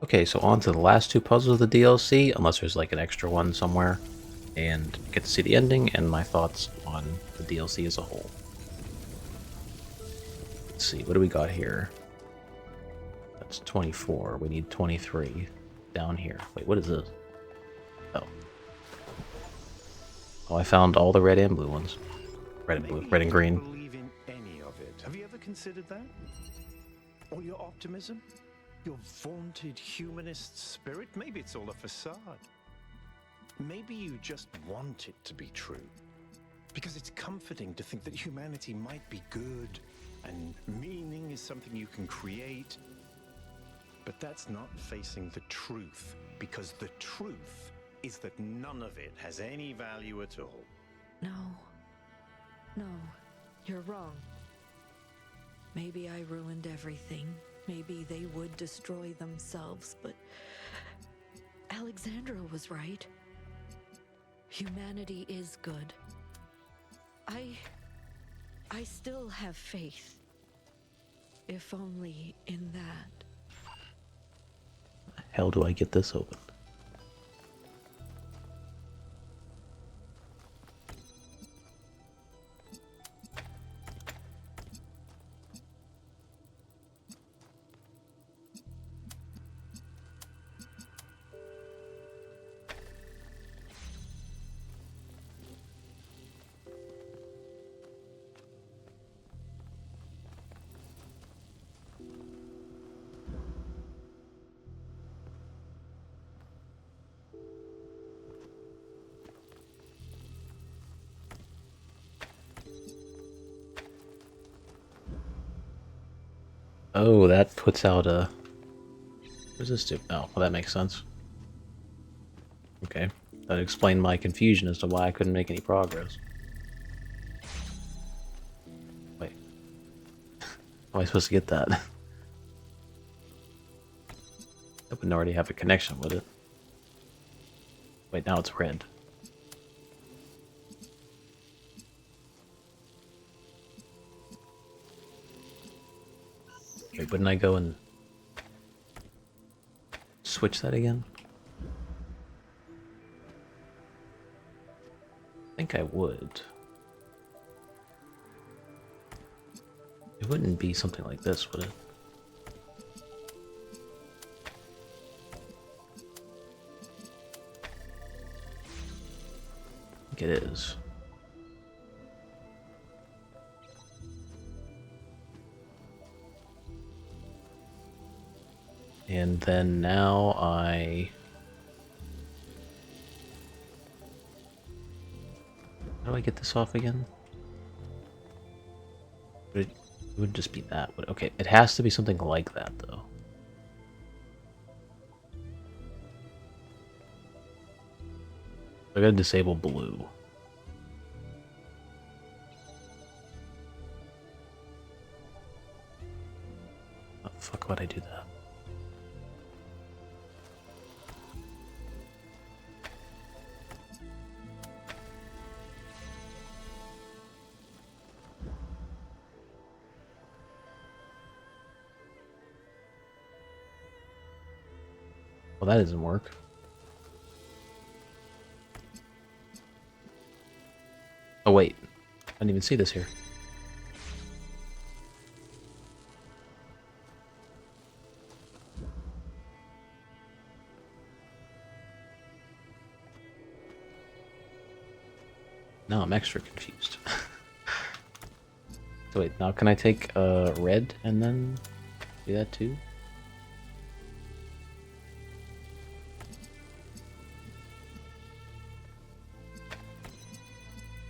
Okay, so on to the last two puzzles of the DLC, unless there's like an extra one somewhere, and get to see the ending and my thoughts on the DLC as a whole. Let's see, what do we got here? That's 24. We need 23 down here. Wait, what is this? Oh. Oh, I found all the red and blue ones. Red and blue, red and green. Believe in any of it. Have you ever considered that? Or your optimism? Your vaunted humanist spirit? Maybe it's all a facade. Maybe you just want it to be true. Because it's comforting to think that humanity might be good and meaning is something you can create. But that's not facing the truth, because the truth is that none of it has any value at all. No, you're wrong. Maybe I ruined everything. Maybe they would destroy themselves, but Alexandra was right. Humanity is good. I still have faith. If only in that. How do I get this open? Oh, that puts out a... What does this do? Oh, well, that makes sense. Okay. That explained my confusion as to why I couldn't make any progress. Wait. How am I supposed to get that? That wouldn't already have a connection, would it? Wait, now it's red. Wait, wouldn't I go and switch that again? I think I would. It wouldn't be something like this, would it? I think it is. And then now I... How do I get this off again? It would just be that. Okay, it has to be something like that, though. I gotta disable blue. Oh, fuck, why'd I do that? Well, that doesn't work. Oh, wait. I didn't even see this here. Now I'm extra confused. So wait, now can I take red and then do that too?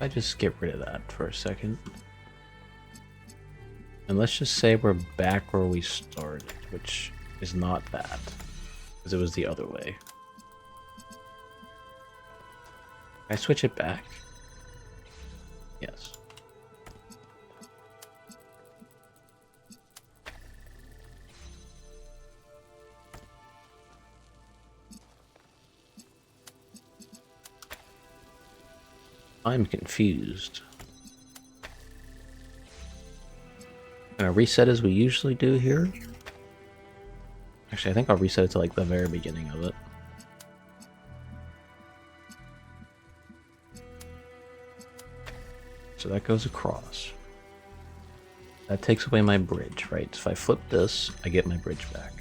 I just get rid of that for a second. And let's just say we're back where we started, which is not bad, because it was the other way. Can I switch it back? Yes. I'm confused. Gonna reset as we usually do here. Actually, I think I'll reset it to like the very beginning of it. So that goes across. That takes away my bridge, right? So if I flip this, I get my bridge back.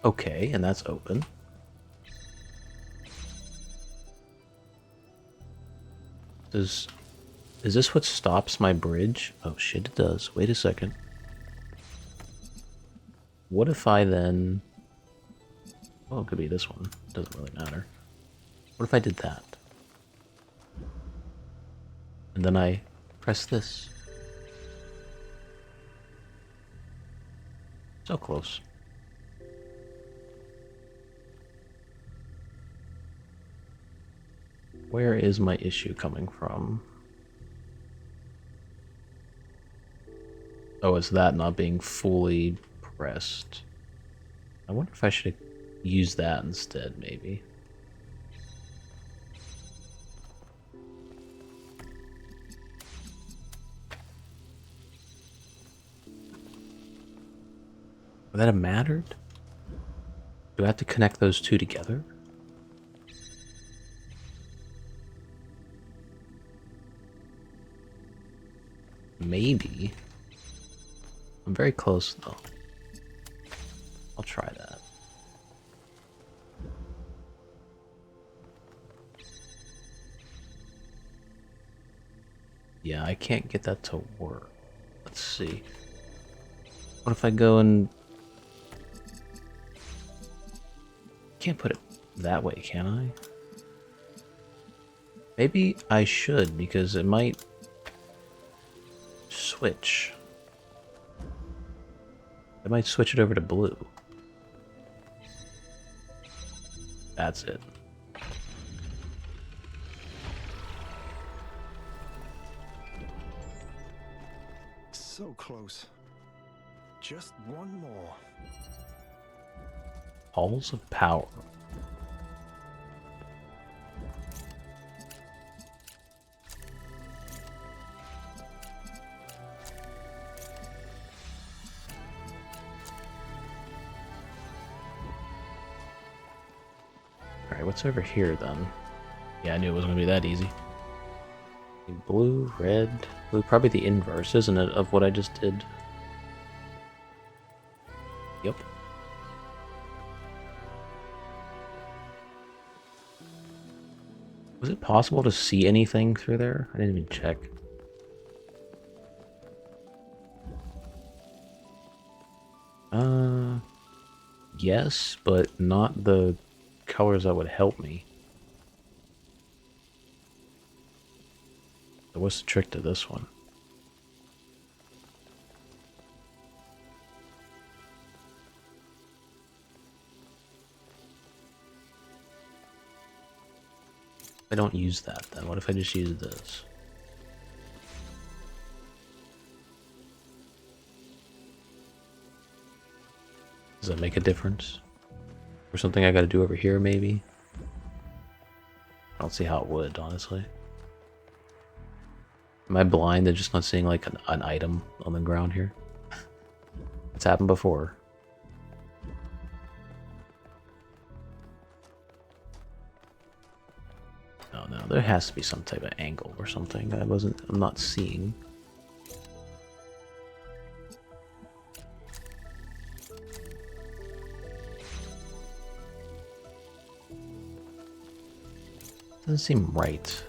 Okay, and that's open. Is this what stops my bridge? Oh shit, it does. Wait a second. What if I then... Well, it could be this one. Doesn't really matter. What if I did that? And then I press this. So close. Where is my issue coming from? Oh, it's that not being fully pressed. I wonder if I should use that instead, maybe. Would that have mattered? Do I have to connect those two together? Maybe. I'm very close, though. I'll try that. Yeah, I can't get that to work. Let's see. What if I go and... Can't put it that way, can I? Maybe I should, because it might... switch. I might switch it over to blue. That's it. So close. Just one more. Halls of Power. Alright, what's over here then? Yeah, I knew it wasn't going to be that easy. Blue, red, blue, probably the inverse, isn't it, of what I just did? Yep. Was it possible to see anything through there? I didn't even check. Yes, but not the colors that would help me. So what's the trick to this one? I don't use that then. What if I just use this? Does that make a difference? Or something I gotta do over here maybe? I don't see how it would, honestly. Am I blind and just not seeing like an item on the ground here? It's happened before. Oh no, there has to be some type of angle or something that I'm not seeing. Doesn't seem right.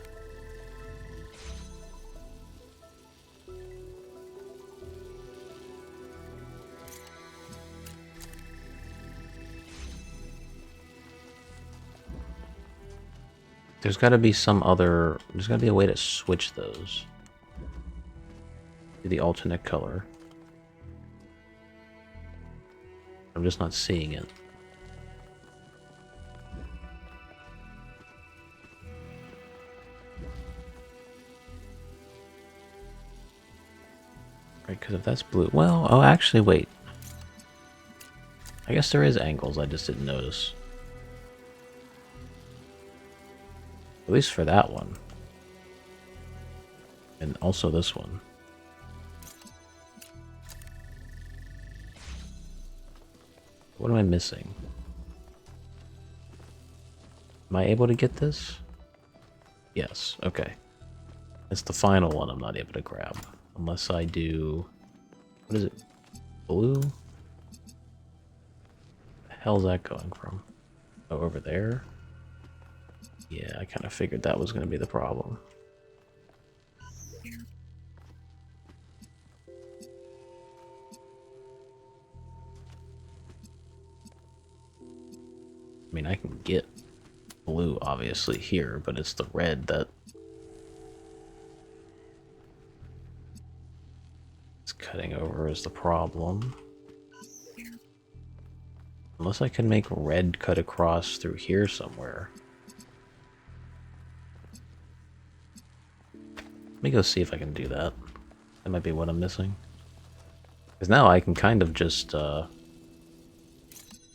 There's gotta be there's gotta be a way to switch those to the alternate color. I'm just not seeing it. Right, because if that's blue... Well, oh, actually, wait. I guess there is angles, I just didn't notice. At least for that one. And also this one. What am I missing? Am I able to get this? Yes, okay. It's the final one I'm not able to grab. Unless I do... What is it? Blue? The hell's that going from? Oh, over there? Yeah, I kind of figured that was going to be the problem. I mean, I can get blue, obviously, here, but it's the red that... it's cutting over is the problem. Unless I can make red cut across through here somewhere. Let me go see if I can do that. That might be what I'm missing. Because now I can kind of just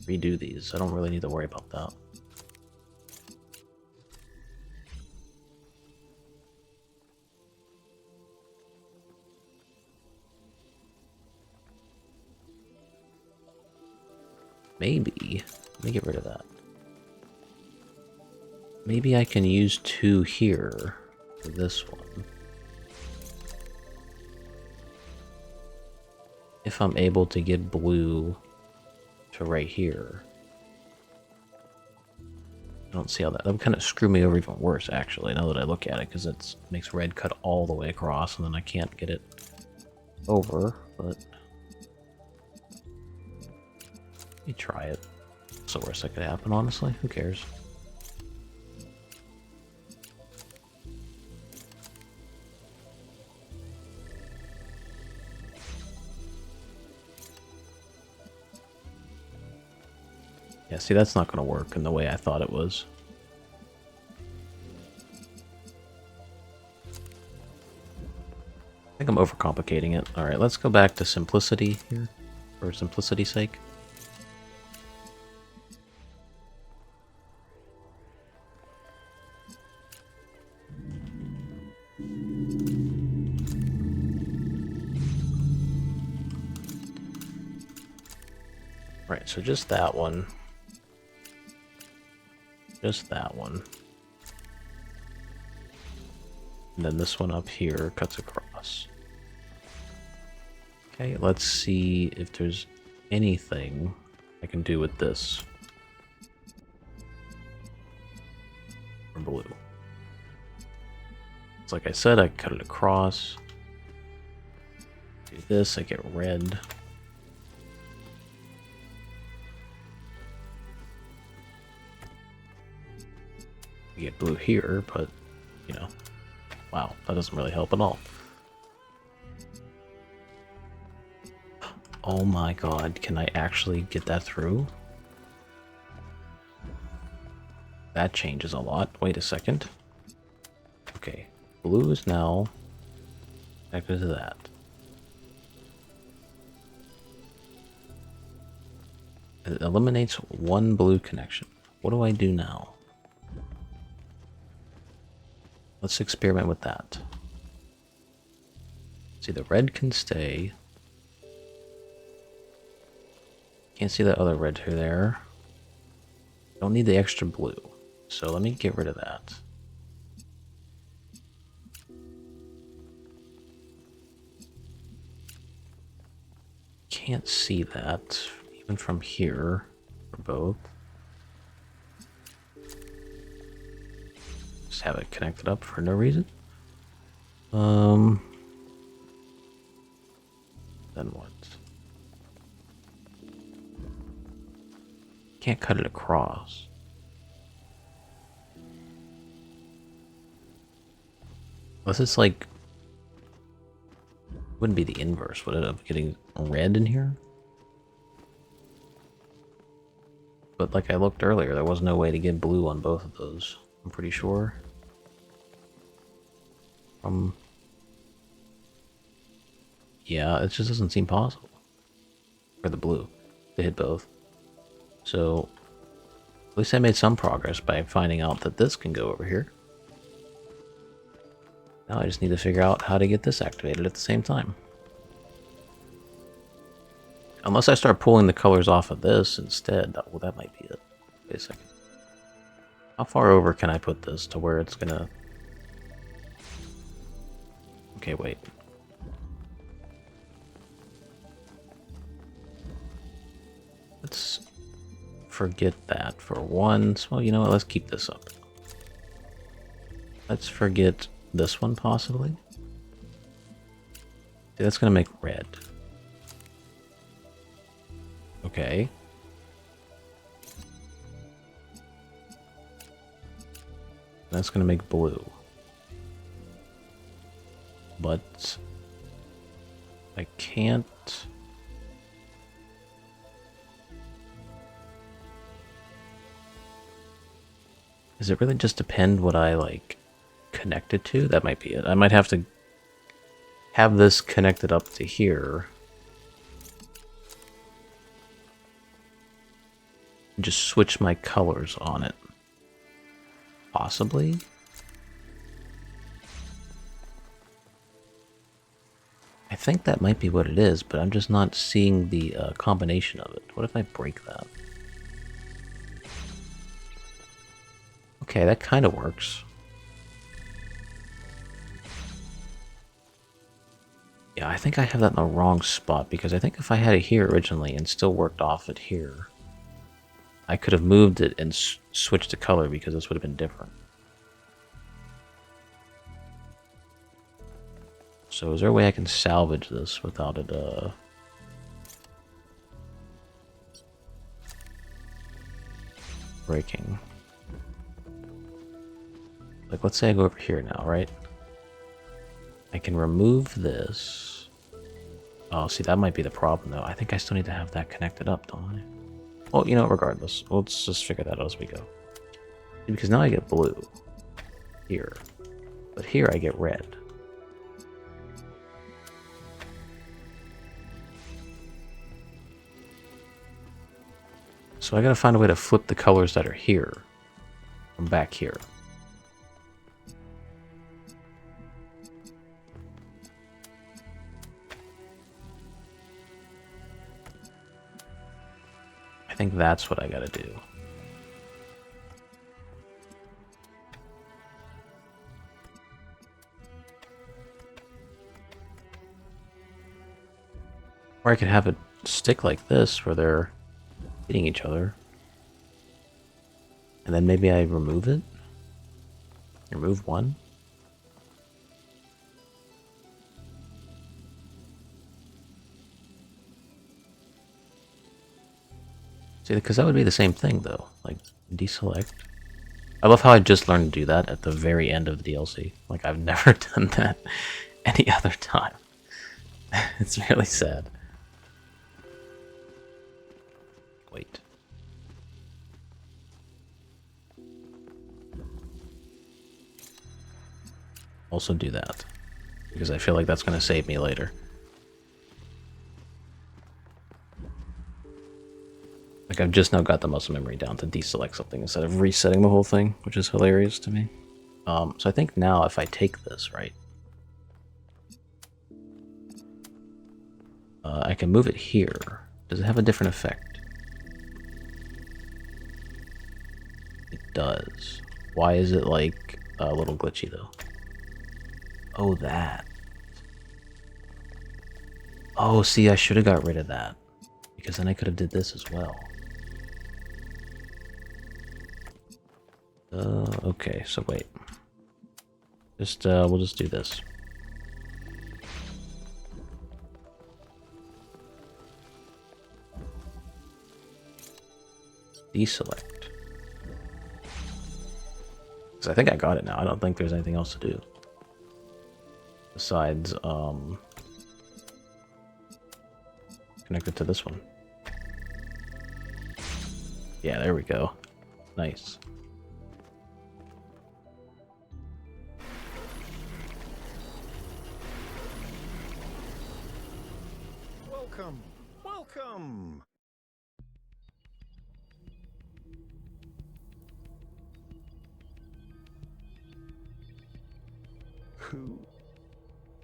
redo these. I don't really need to worry about that. Maybe. Let me get rid of that. Maybe I can use 2 here for this one. If I'm able to get blue to right here. I don't see how that would kind of screw me over even worse, actually, now that I look at it, because it makes red cut all the way across, and then I can't get it over, but... let me try it. It's the worst that could happen, honestly. Who cares? Yeah, see, that's not going to work in the way I thought it was. I think I'm overcomplicating it. Alright, let's go back to simplicity here, for simplicity's sake. Right, so just that one. Just that one. And then this one up here cuts across. Okay, let's see if there's anything I can do with this. For blue. So like I said, I cut it across. Do this, I get red. I get blue here, but, you know, wow, that doesn't really help at all. Oh my god, can I actually get that through? That changes a lot. Wait a second. Okay, blue is now connected to that. It eliminates one blue connection. What do I do now? Let's experiment with that. See, the red can stay. Can't see that other red through there. Don't need the extra blue. So let me get rid of that. Can't see that, even from here, for both. Just have it connected up for no reason. Then what? Can't cut it across. Unless it's like... wouldn't be the inverse, would it, of getting red in here? But like I looked earlier, there was no way to get blue on both of those, I'm pretty sure. Yeah, it just doesn't seem possible. For the blue, to hit both. So, at least I made some progress by finding out that this can go over here. Now I just need to figure out how to get this activated at the same time. Unless I start pulling the colors off of this instead. Well, that might be it. Wait a second. How far over can I put this to where it's gonna... Okay, wait. Let's forget that for once. Well, you know what? Let's keep this up. Let's forget this one, possibly. See, that's gonna make red. Okay. That's gonna make blue. But I can't... Does it really just depend what I, like, connect it to? That might be it. I might have to have this connected up to here. And just switch my colors on it. Possibly? I think that might be what it is, but I'm just not seeing the combination of it. What if I break that? Okay, that kind of works. Yeah, I think I have that in the wrong spot, because I think if I had it here originally and still worked off it here, I could have moved it and switched the color, because this would have been different. So is there a way I can salvage this without it breaking? Like, let's say I go over here now, right? I can remove this. Oh, see, that might be the problem, though. I think I still need to have that connected up, don't I? Well, you know, regardless. Let's just figure that out as we go. Because now I get blue. Here. But here I get red. So I gotta find a way to flip the colors that are here from back here. I think that's what I gotta do. Or I could have it stick like this where they're hitting each other. And then maybe I remove it? Remove one? See, because that would be the same thing, though. Like, deselect. I love how I just learned to do that at the very end of the DLC. Like, I've never done that any other time. It's really sad. Wait. Also do that. Because I feel like that's going to save me later. Like, I've just now got the muscle memory down to deselect something instead of resetting the whole thing, which is hilarious to me. So I think now if I take this, right, I can move it here. Does it have a different effect? It does. Why is it, like, a little glitchy, though? Oh, that. Oh, see, I should have got rid of that. Because then I could have did this as well. Okay, so wait. Just, we'll just do this. Deselect. Because I think I got it now. I don't think there's anything else to do. Besides, connect it to this one. Yeah, there we go. Nice. Welcome, welcome.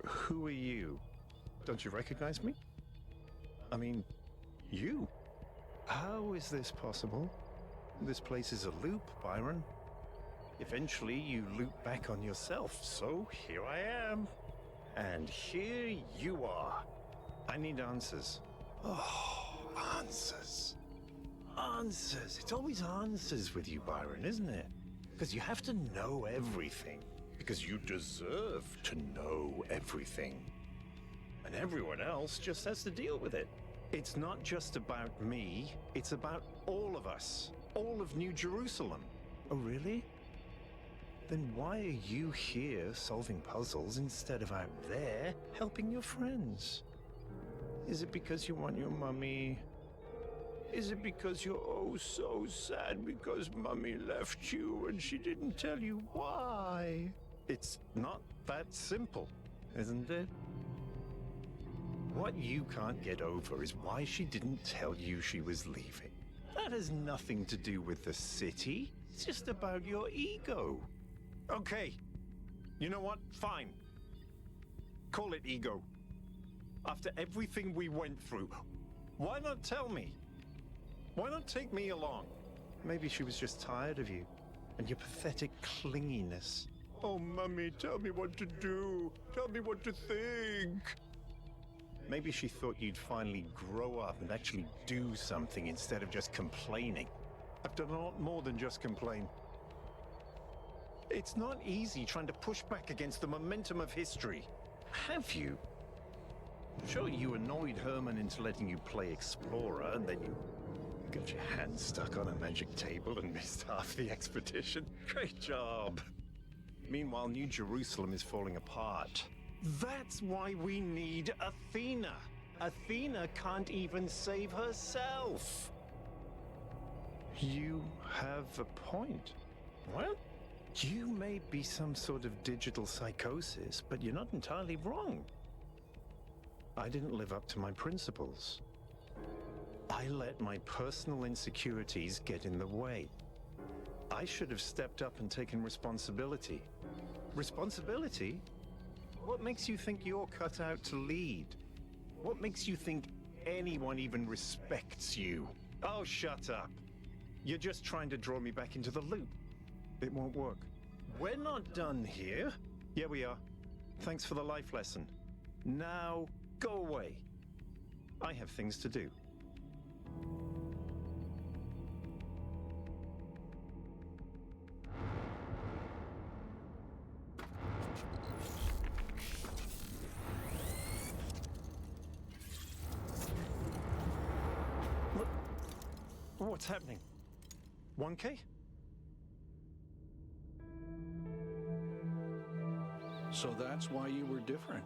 Who are you? Don't you recognize me? I mean, You? How is this possible? This place is a loop, Byron. Eventually, you loop back on yourself, so here I am. And here you are. I need answers. Oh, answers. Answers. It's always answers with you, Byron, isn't it? Because you have to know everything. Because you deserve to know everything. And everyone else just has to deal with it. It's not just about me, it's about all of us. All of New Jerusalem. Oh, really? Then why are you here solving puzzles instead of out there helping your friends? Is it because you want your mummy? Is it because you're oh so sad because mummy left you and she didn't tell you why? It's not that simple, isn't it? What you can't get over is why she didn't tell you she was leaving. That has nothing to do with the city. It's just about your ego. Okay. You know what? Fine. Call it ego. After everything we went through, why not tell me? Why not take me along? Maybe she was just tired of you and your pathetic clinginess. Oh, Mummy, tell me what to do. Tell me what to think. Maybe she thought you'd finally grow up and actually do something instead of just complaining. I've done a lot more than just complain. It's not easy trying to push back against the momentum of history. Have you? Sure, you annoyed Herman into letting you play Explorer, and then you got your hand stuck on a magic table and missed half the expedition. Great job. Meanwhile, New Jerusalem is falling apart. That's why we need Athena. Athena can't even save herself. You have a point. What? You may be some sort of digital psychosis, but you're not entirely wrong. I didn't live up to my principles. I let my personal insecurities get in the way. I should have stepped up and taken responsibility. Responsibility? What makes you think you're cut out to lead? What makes you think anyone even respects you? Oh, shut up. You're just trying to draw me back into the loop. It won't work. We're not done here. Yeah, we are. Thanks for the life lesson. Now, go away. I have things to do. Look. What's happening? 1K? So that's why you were different.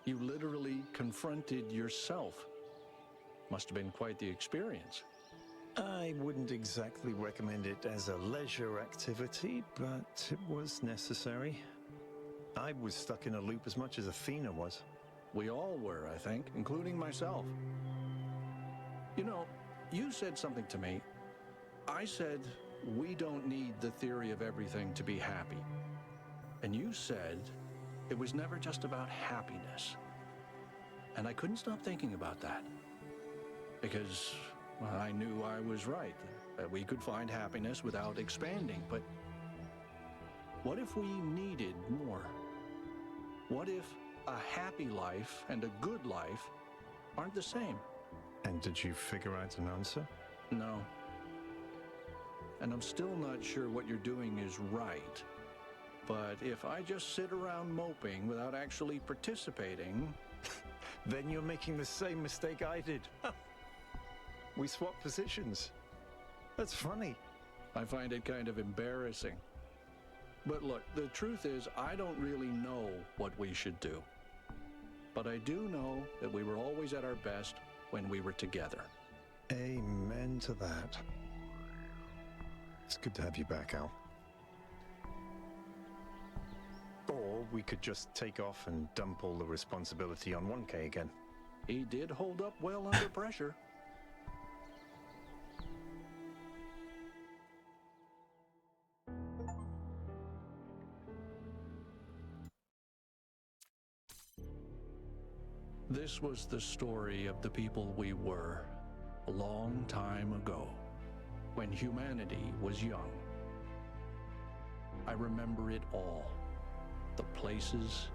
You literally confronted yourself. Must have been quite the experience. I wouldn't exactly recommend it as a leisure activity, but it was necessary. I was stuck in a loop as much as Athena was. We all were, I think, including myself. You know, you said something to me. I said, we don't need the theory of everything to be happy. And you said it was never just about happiness. And I couldn't stop thinking about that. Because, well, I knew I was right, that we could find happiness without expanding. But what if we needed more? What if a happy life and a good life aren't the same? And did you figure out an answer? No. And I'm still not sure what you're doing is right. But if I just sit around moping without actually participating... Then you're making the same mistake I did. We swapped positions. That's funny. I find it kind of embarrassing. But look, the truth is, I don't really know what we should do. But I do know that we were always at our best when we were together. Amen to that. It's good to have you back, Al. Or we could just take off and dump all the responsibility on 1K again. He did hold up well under pressure. This was the story of the people we were, a long time ago, when humanity was young. I remember it all. The places,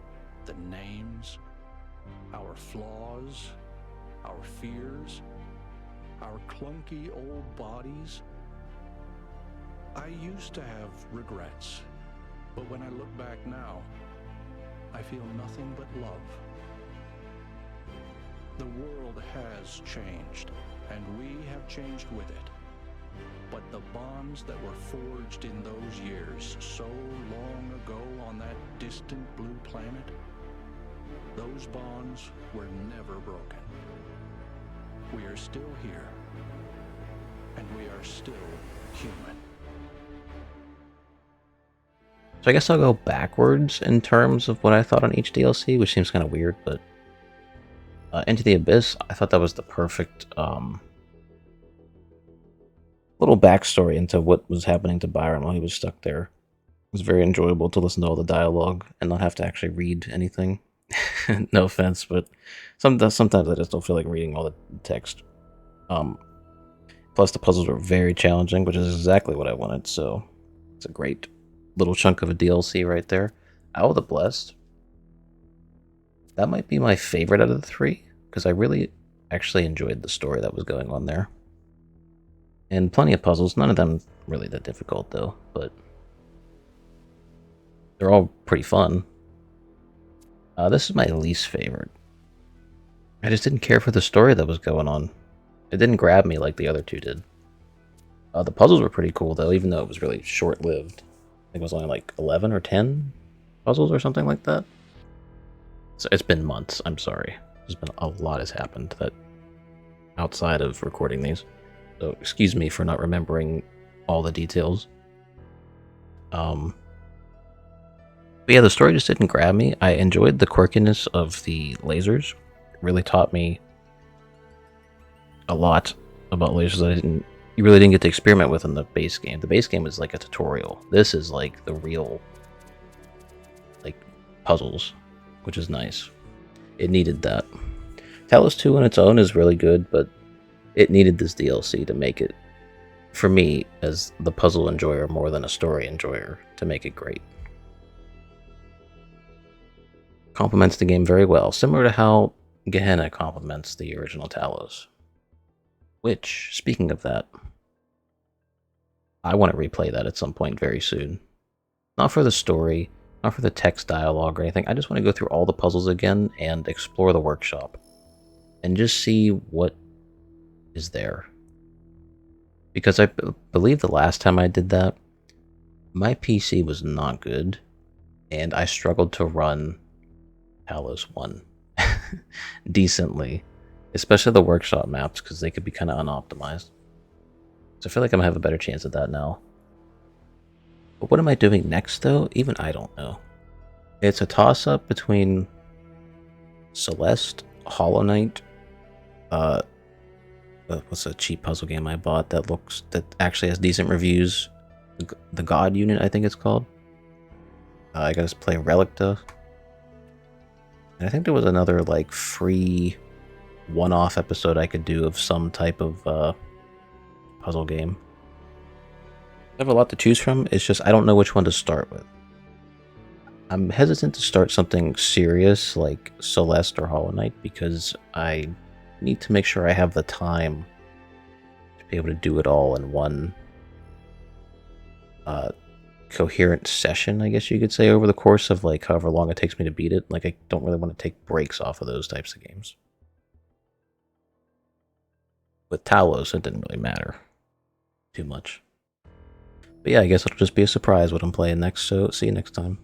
the names, our flaws, our fears, our clunky old bodies. I used to have regrets, but when I look back now, I feel nothing but love. The world has changed, and we have changed with it. But the bonds that were forged in those years, so long ago on that distant blue planet, those bonds were never broken. We are still here, and we are still human. So I guess I'll go backwards in terms of what I thought on each DLC, which seems kind of weird, but Into the Abyss, I thought that was the perfect little backstory into what was happening to Byron while he was stuck there. It was very enjoyable to listen to all the dialogue and not have to actually read anything. No offense, but sometimes I just don't feel like reading all the text. Plus the puzzles were very challenging, which is exactly what I wanted, so it's a great little chunk of a DLC right there. Owl the Blessed. That might be my favorite out of the three, because I really actually enjoyed the story that was going on there. And plenty of puzzles, none of them really that difficult though, but they're all pretty fun. This is my least favorite. I just didn't care for the story that was going on. It didn't grab me like the other two did. The puzzles were pretty cool though, even though it was really short-lived. I think it was only like 11 or 10 puzzles or something like that. So it's been months, I'm sorry. There's been a lot has happened that outside of recording these. So excuse me for not remembering all the details. But yeah, the story just didn't grab me. I enjoyed the quirkiness of the lasers. It really taught me a lot about lasers that you really didn't get to experiment with in the base game. The base game is like a tutorial. This is like the real like puzzles, which is nice. It needed that. Talos 2 on its own is really good, but it needed this DLC to make it, for me, as the puzzle enjoyer more than a story enjoyer, to make it great. Complements the game very well, similar to how Gehenna complements the original Talos. Which, speaking of that, I want to replay that at some point very soon. Not for the story, not for the text dialogue or anything, I just want to go through all the puzzles again and explore the workshop. And just see what is there. Because I believe the last time I did that, my PC was not good, and I struggled to run Talos 1 decently, especially the workshop maps, because they could be kind of unoptimized. So I feel like I'm going to have a better chance at that now. But what am I doing next, though? Even I don't know. It's a toss-up between Celeste, Hollow Knight, what's a cheap puzzle game I bought that actually has decent reviews? The God Unit, I think it's called. I gotta play Relicta. And I think there was another like free one-off episode I could do of some type of puzzle game. I have a lot to choose from. It's just I don't know which one to start with. I'm hesitant to start something serious like Celeste or Hollow Knight because I need to make sure I have the time to be able to do it all in one coherent session, I guess you could say, over the course of like however long it takes me to beat it. Like I don't really want to take breaks off of those types of games. With Talos, it didn't really matter too much. But yeah, I guess it'll just be a surprise what I'm playing next, so see you next time.